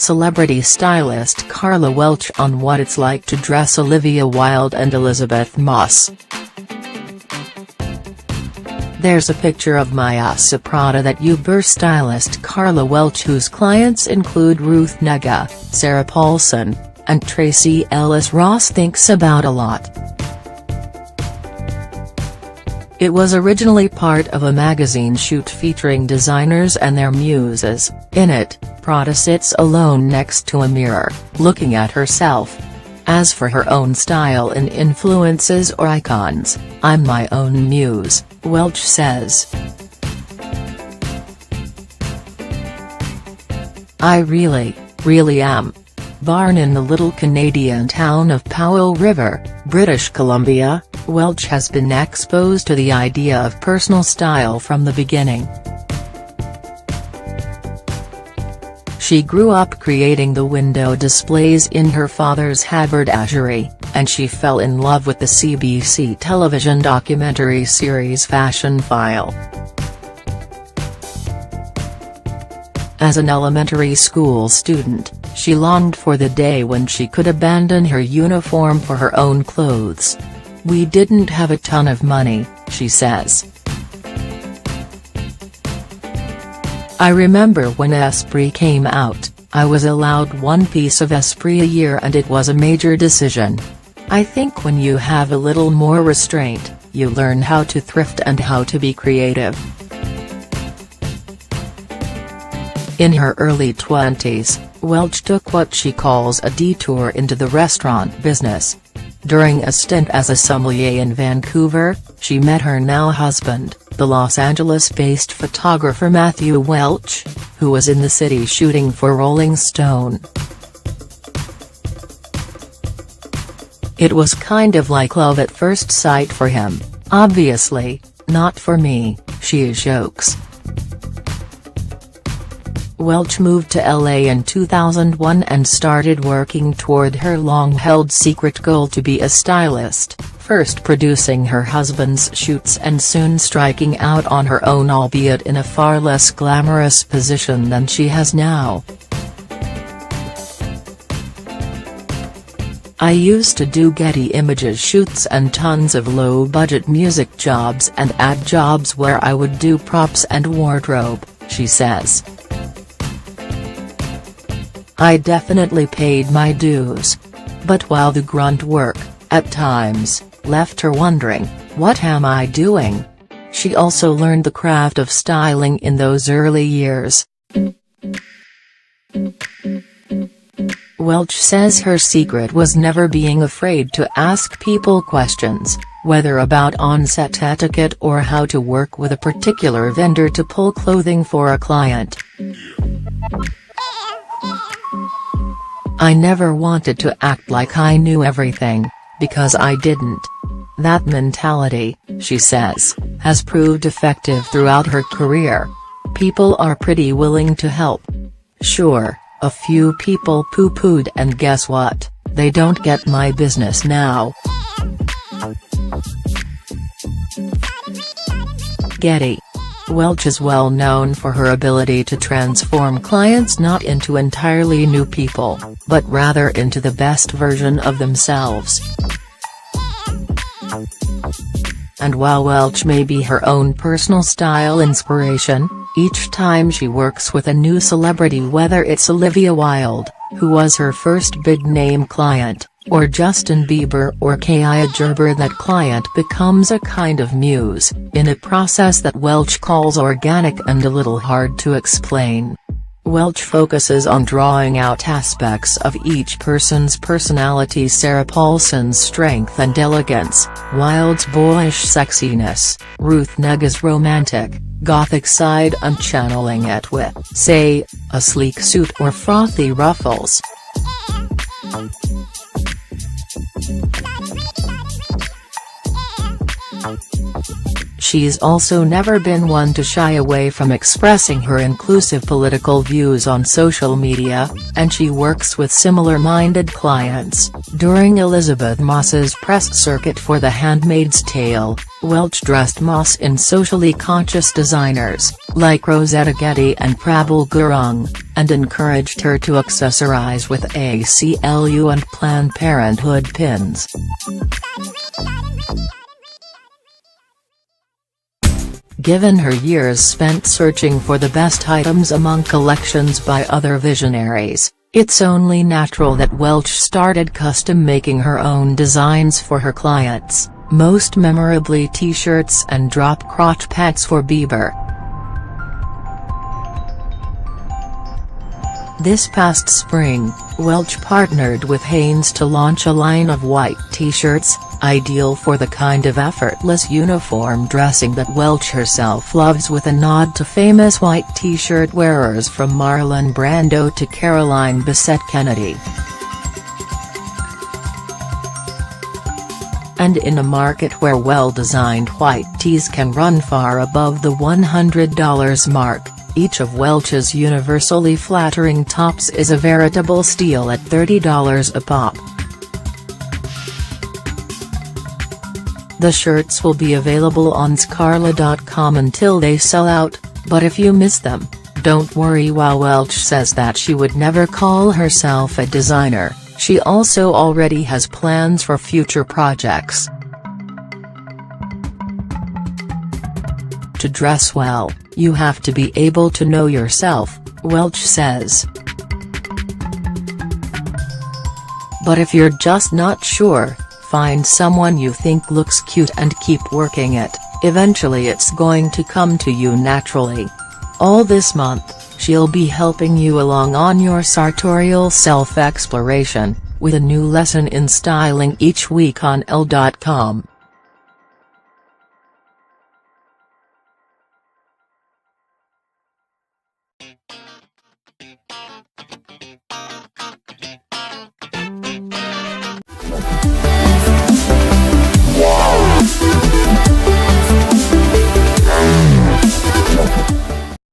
celebrity stylist Karla Welch on what it's like to dress Olivia Wilde and Elisabeth Moss. There's a picture of Miuccia Prada that stylist Karla Welch, whose clients include Ruth Negga, Paulson, and Tracee Ellis Ross, thinks about a lot. It was originally part of a magazine shoot featuring designers and their muses. In it, Prada sits alone next to a mirror, looking at herself. As for her own style and influences or icons, "I'm my own muse," Welch says. "I really am." Born in the little Canadian town of Powell River, British Columbia, Welch has been exposed to the idea of personal style from the beginning. She grew up creating the window displays in her father's haberdashery, and she fell in love with the CBC television documentary series Fashion File. As an elementary school student, she longed for the day when she could abandon her uniform for her own clothes. "We didn't have a ton of money," she says. "I remember when Esprit came out, I was allowed one piece of Esprit a year and it was a major decision. I think when you have a little more restraint, you learn how to thrift and how to be creative." In her early 20s, Welch took what she calls a detour into the restaurant business. During a stint as a sommelier in Vancouver, she met her now husband, the Los Angeles-based photographer Matthew Welch, who was in the city shooting for Rolling Stone. "It was kind of like love at first sight for him, obviously, not for me," she jokes. Welch moved to LA in 2001 and started working toward her long-held secret goal to be a stylist, first producing her husband's shoots and soon striking out on her own, albeit in a far less glamorous position than she has now. "I used to do Getty Images shoots and tons of low-budget music jobs and ad jobs where I would do props and wardrobe," she says. "I definitely paid my dues. But while the grunt work, at times, left her wondering, what am I doing?" She also learned the craft of styling in those early years. Welch says her secret was never being afraid to ask people questions, whether about on-set etiquette or how to work with a particular vendor to pull clothing for a client. "I never wanted to act like I knew everything, because I didn't. That mentality," she says, "has proved effective throughout her career. People are pretty willing to help. Sure, a few people poo-pooed, and guess what, they don't get my business now." Getty. Welch is well known for her ability to transform clients not into entirely new people, but rather into the best version of themselves. And while Welch may be her own personal style inspiration, each time she works with a new celebrity, whether it's Olivia Wilde, who was her first big-name client, or Justin Bieber or Kaia Gerber, that client becomes a kind of muse, in a process that Welch calls organic and a little hard to explain. Welch focuses on drawing out aspects of each person's personality: Paulson's strength and elegance, Wilde's boyish sexiness, Ruth Negga's romantic, gothic side, and channeling it with, say, a sleek suit or frothy ruffles. She's also never been one to shy away from expressing her inclusive political views on social media, and she works with similar-minded clients. During Elisabeth Moss's press circuit for The Handmaid's Tale, Welch dressed Moss in socially conscious designers, like Rosetta Getty and Prabal Gurung, and encouraged her to accessorize with ACLU and Planned Parenthood pins. Given her years spent searching for the best items among collections by other visionaries, it's only natural that Welch started custom-making her own designs for her clients, most memorably t-shirts and drop-crotch pants for Bieber. This past spring, Welch partnered with Hanes to launch a line of white t-shirts, ideal for the kind of effortless uniform dressing that Welch herself loves, with a nod to famous white t-shirt wearers from Marlon Brando to Caroline Bessette Kennedy. And in a market where well-designed white tees can run far above the $100 mark, each of Welch's universally flattering tops is a veritable steal at $30 a pop. The shirts will be available on Skarla.com until they sell out, but if you miss them, don't worry. While Welch says that she would never call herself a designer, she also already has plans for future projects. To dress well, you have to be able to know yourself, Welch says. But if you're just not sure, find someone you think looks cute and keep working it, eventually it's going to come to you naturally. All this month, she'll be helping you along on your sartorial self-exploration, with a new lesson in styling each week on Elle.com.